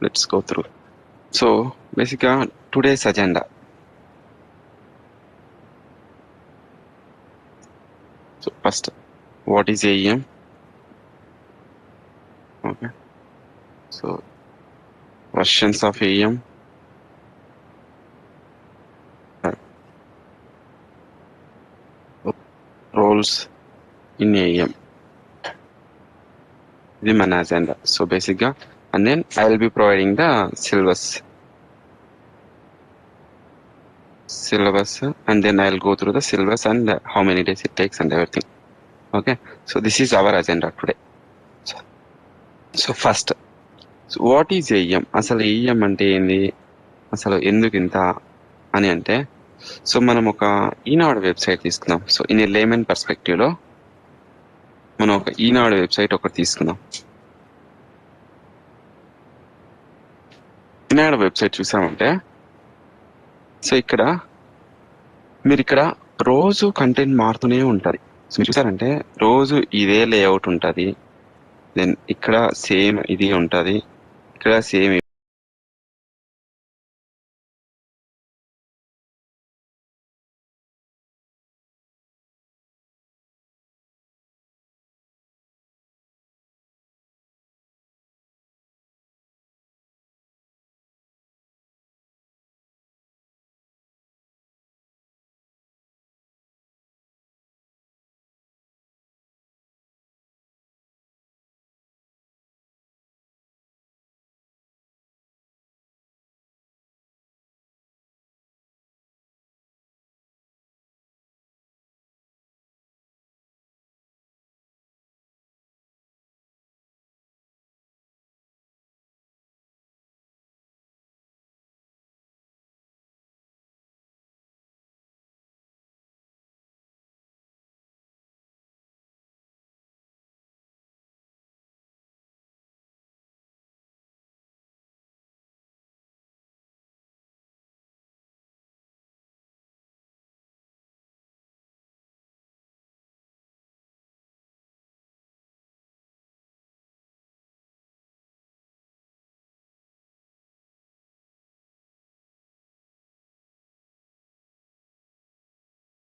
let's go through. So basically today's agenda. So first, what is AEM? Okay, so versions of AEM, roles in AEM. This is my agenda. So basically, and then I will be providing the syllabus, and then I'll go through the syllabus and how many days it takes and everything. Okay, so this is our agenda today. So first, so what is AEM? అసలు AEM అంటే ఏంది, అసలు ఎందుకు ఇంత అని అంటే, so మనం ఒక ఈనాడు వెబ్సైట్ తీసుకుందాం. So in a layman perspective లో మనం ఒక ఈనాడు వెబ్సైట్ ఒకటి తీసుకుందాం. ఈనాడు వెబ్సైట్ చూసామంటే, సో ఇక్కడ మీరు ఇక్కడ రోజు కంటెంట్ మారుతూనే ఉంటుంది. సో మీరు చూసారంటే రోజు ఇదే లేఅవుట్ ఉంటుంది, దెన్ ఇక్కడ సేమ్ ఇది ఉంటుంది, ఇక్కడ సేమ్